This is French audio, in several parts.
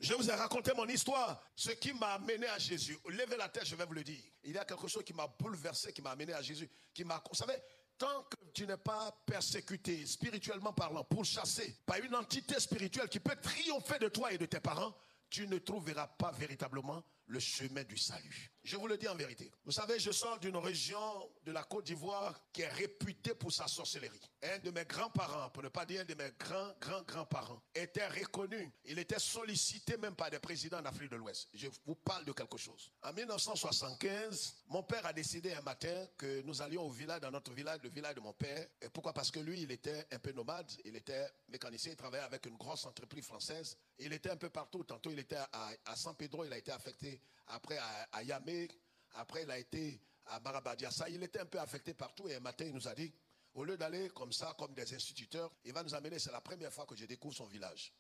Je vous ai raconté mon histoire, ce qui m'a amené à Jésus. Levez la tête, je vais vous le dire. Il y a quelque chose qui m'a bouleversé, qui m'a amené à Jésus, vous savez, tant que tu n'es pas persécuté, spirituellement parlant, pourchassé par une entité spirituelle qui peut triompher de toi et de tes parents, tu ne trouveras pas véritablement le chemin du salut. Je vous le dis en vérité. Vous savez, je sors d'une région de la Côte d'Ivoire qui est réputée pour sa sorcellerie. Un de mes grands-parents, pour ne pas dire un de mes grands-grands-parents, était reconnu. Il était sollicité même par des présidents d'Afrique de l'Ouest. Je vous parle de quelque chose. En 1975, mon père a décidé un matin que nous allions au village, dans notre village, le village de mon père. Et pourquoi? Parce que lui, il était un peu nomade. Il était mécanicien. Il travaillait avec une grosse entreprise française. Il était un peu partout. Tantôt, il était à San Pedro. Il a été affecté après à Yamé. Après, il a été à Marabadiassa. Il était un peu affecté partout. Et un matin, il nous a dit, au lieu d'aller comme ça, comme des instituteurs, il va nous amener. C'est la première fois que je découvre son village.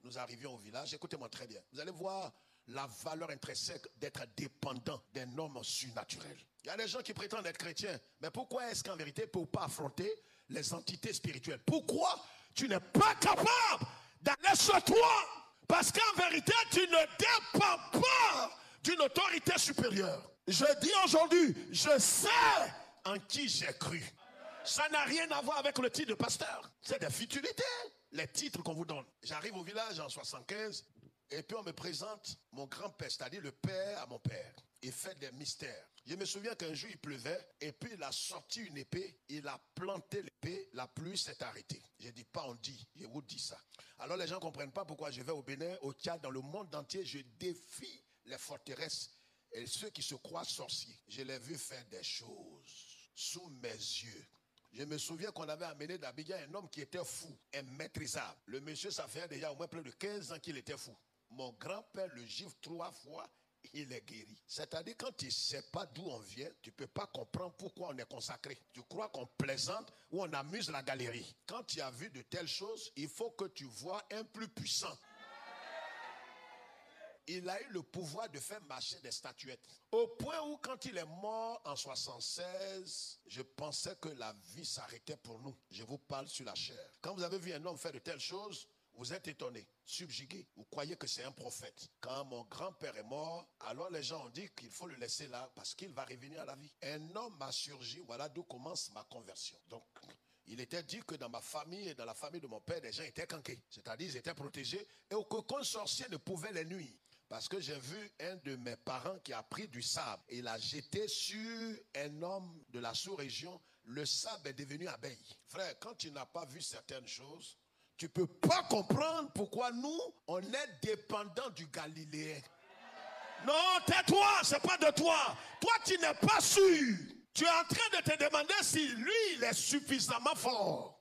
Nous arrivions au village. Écoutez-moi très bien. Vous allez voir la valeur intrinsèque d'être dépendant d'un homme surnaturel. Il y a des gens qui prétendent être chrétiens. Mais pourquoi est-ce qu'en vérité, pour ne pas affronter les entités spirituelles? Pourquoi tu n'es pas capable d'aller sur toi? Parce qu'en vérité, tu ne dépends pas d'une autorité supérieure. Je dis aujourd'hui, je sais en qui j'ai cru. Ça n'a rien à voir avec le titre de pasteur. C'est des futilités, les titres qu'on vous donne. J'arrive au village en 75 et puis on me présente mon grand-père, c'est-à-dire le père à mon père. Il fait des mystères. Je me souviens qu'un jour il pleuvait et puis il a sorti une épée, il a planté l'épée, la pluie s'est arrêtée. Je dis pas on dit, je vous dis ça. Alors les gens ne comprennent pas pourquoi je vais au Bénin, au Tchad, dans le monde entier, je défie les forteresses et ceux qui se croient sorciers. Je l'ai vu faire des choses sous mes yeux. Je me souviens qu'on avait amené d'Abidjan un homme qui était fou, immaîtrisable. Le monsieur, ça fait déjà au moins plus de 15 ans qu'il était fou. Mon grand-père le gifle 3 fois, il est guéri. C'est-à-dire quand tu ne sais pas d'où on vient, tu ne peux pas comprendre pourquoi on est consacré. Tu crois qu'on plaisante ou on amuse la galerie. Quand tu as vu de telles choses, il faut que tu vois un plus puissant. Il a eu le pouvoir de faire marcher des statuettes. Au point où quand il est mort en 76, je pensais que la vie s'arrêtait pour nous. Je vous parle sur la chair. Quand vous avez vu un homme faire de telles choses, vous êtes étonné, subjugué. Vous croyez que c'est un prophète. Quand mon grand-père est mort, alors les gens ont dit qu'il faut le laisser là parce qu'il va revenir à la vie. Un homme a surgi, voilà d'où commence ma conversion. Donc, il était dit que dans ma famille et dans la famille de mon père, les gens étaient canqués. C'est-à-dire ils étaient protégés et aucun sorcier ne pouvait les nuire. Parce que j'ai vu un de mes parents qui a pris du sable et l'a jeté sur un homme de la sous-région. Le sable est devenu abeille. Frère, quand tu n'as pas vu certaines choses, tu ne peux pas comprendre pourquoi nous, on est dépendants du Galiléen. Non, tais-toi, c'est pas de toi. Toi, tu n'es pas sûr. Tu es en train de te demander si lui, il est suffisamment fort.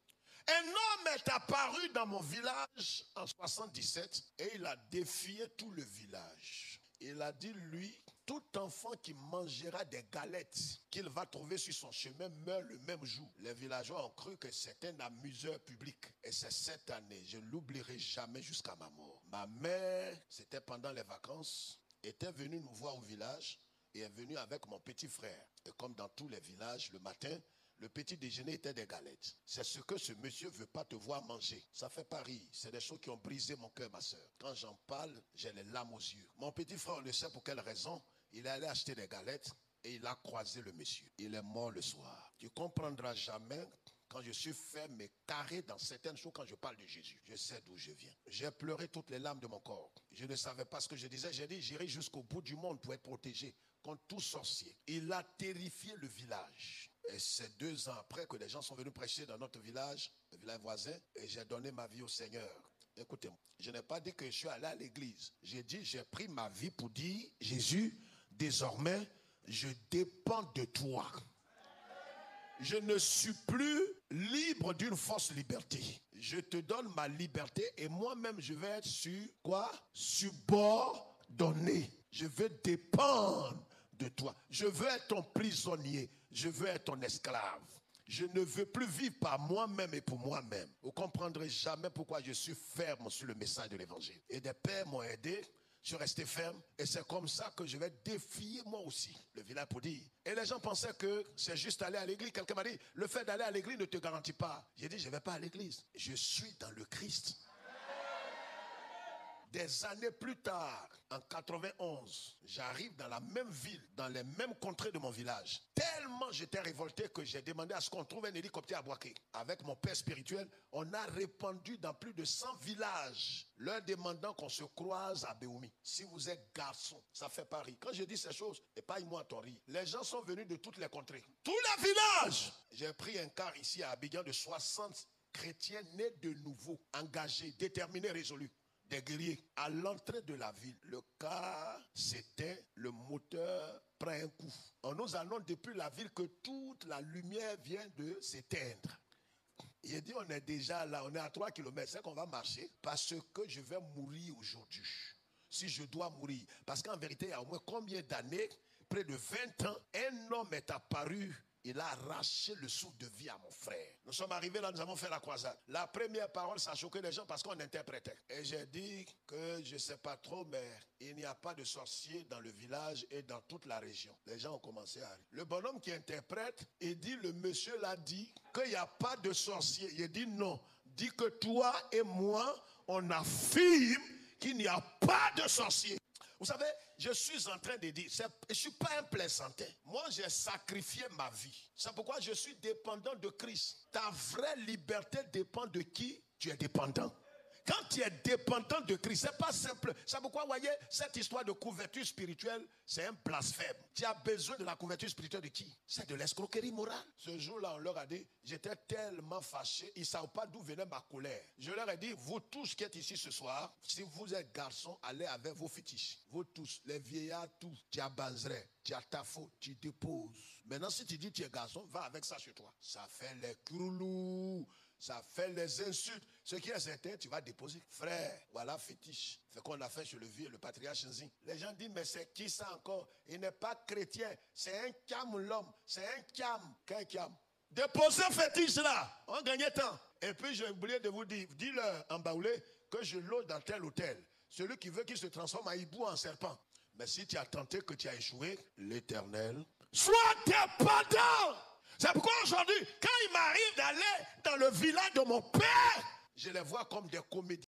Un homme est apparu dans mon village en 77 et il a défié tout le village. Il a dit, lui, tout enfant qui mangera des galettes qu'il va trouver sur son chemin meurt le même jour. Les villageois ont cru que c'était un amuseur public. Et c'est cette année, je ne l'oublierai jamais jusqu'à ma mort. Ma mère, c'était pendant les vacances, était venue nous voir au village et est venue avec mon petit frère. Et comme dans tous les villages, le matin, le petit déjeuner était des galettes. C'est ce que ce monsieur ne veut pas te voir manger. Ça fait pas rire. C'est des choses qui ont brisé mon cœur, ma soeur. Quand j'en parle, j'ai les larmes aux yeux. Mon petit frère, on ne sait pour quelle raison, il est allé acheter des galettes et il a croisé le monsieur. Il est mort le soir. Tu ne comprendras jamais quand je suis ferme et carré dans certaines choses quand je parle de Jésus. Je sais d'où je viens. J'ai pleuré toutes les larmes de mon corps. Je ne savais pas ce que je disais. J'ai dit, j'irai jusqu'au bout du monde pour être protégé contre tout sorcier. Il a terrifié le village. Et c'est 2 ans après que les gens sont venus prêcher dans notre village, le village voisin, et j'ai donné ma vie au Seigneur. Écoutez-moi, je n'ai pas dit que je suis allé à l'église. J'ai dit, j'ai pris ma vie pour dire, Jésus, désormais, je dépends de toi. Je ne suis plus libre d'une fausse liberté. Je te donne ma liberté et moi-même, je vais être sur quoi? Subordonné. Je veux dépendre de toi. Je veux être ton prisonnier. Je veux être ton esclave. Je ne veux plus vivre par moi-même et pour moi-même. Vous ne comprendrez jamais pourquoi je suis ferme sur le message de l'évangile. Et des pères m'ont aidé. Je suis resté ferme. Et c'est comme ça que je vais défier moi aussi le village pour dire. Et les gens pensaient que c'est juste aller à l'église. Quelqu'un m'a dit, le fait d'aller à l'église ne te garantit pas. J'ai dit, je ne vais pas à l'église. Je suis dans le Christ. Des années plus tard, en 91, j'arrive dans la même ville, dans les mêmes contrées de mon village. Tellement j'étais révolté que j'ai demandé à ce qu'on trouve un hélicoptère à Boaké. Avec mon père spirituel, on a répandu dans plus de 100 villages, leur demandant qu'on se croise à Béoumi. Si vous êtes garçon, ça fait pas rire. Quand je dis ces choses, et pas moi ton rire. Les gens sont venus de toutes les contrées. Tous les villages. J'ai pris un car ici à Abidjan de 60 chrétiens nés de nouveau, engagés, déterminés, résolus. Des guerriers. À l'entrée de la ville, le car s'éteint, le moteur prend un coup. On nous annonce depuis la ville que toute la lumière vient de s'éteindre. Il dit on est déjà là, on est à 3 km, c'est qu'on va marcher parce que je vais mourir aujourd'hui. Si je dois mourir. Parce qu'en vérité, il y a au moins combien d'années, près de 20 ans, un homme est apparu. Il a arraché le souffle de vie à mon frère. Nous sommes arrivés là, nous avons fait la croisade. La première parole, ça a choqué les gens parce qu'on interprétait. Et j'ai dit que je ne sais pas trop, mais il n'y a pas de sorciers dans le village et dans toute la région. Les gens ont commencé à rire. Le bonhomme qui interprète, il dit, le monsieur l'a dit qu'il n'y a pas de sorciers. Il dit non. Dit que toi et moi, on affirme qu'il n'y a pas de sorciers. Vous savez, je suis en train de dire, je ne suis pas un plaisantin. Moi, j'ai sacrifié ma vie. C'est pourquoi je suis dépendant de Christ. Ta vraie liberté dépend de qui tu es dépendant. Quand tu es dépendant de Christ, ce n'est pas simple. C'est pourquoi, vous voyez, cette histoire de couverture spirituelle, c'est un blasphème. Tu as besoin de la couverture spirituelle de qui? C'est de l'escroquerie morale. Ce jour-là, on leur a dit, j'étais tellement fâché, ils ne savent pas d'où venait ma colère. Je leur ai dit, vous tous qui êtes ici ce soir, si vous êtes garçons, allez avec vos fétiches. Vous tous, les vieillards, tous, tu as Banzeret, tu as ta faute, tu déposes. Maintenant, si tu dis tu es garçon, va avec ça chez toi. Ça fait les croulous. Ça fait les insultes. Ce qui est certain, tu vas déposer. Frère, voilà fétiche. C'est qu'on a fait chez le vieux, le patriarche Nzi. Les gens disent, mais c'est qui ça encore? Il n'est pas chrétien. C'est un cam l'homme. C'est un cam. Qu'un cam? Déposez fétiche là. On gagnait temps. Et puis j'ai oublié de vous dire, dis-leur en baoulé que je loge dans tel hôtel. Celui qui veut qu'il se transforme en hibou, en serpent. Mais si tu as tenté que tu as échoué, l'Éternel, sois dépendant. C'est pourquoi aujourd'hui, quand il m'arrive d'aller dans le village de mon père, je les vois comme des comédiens.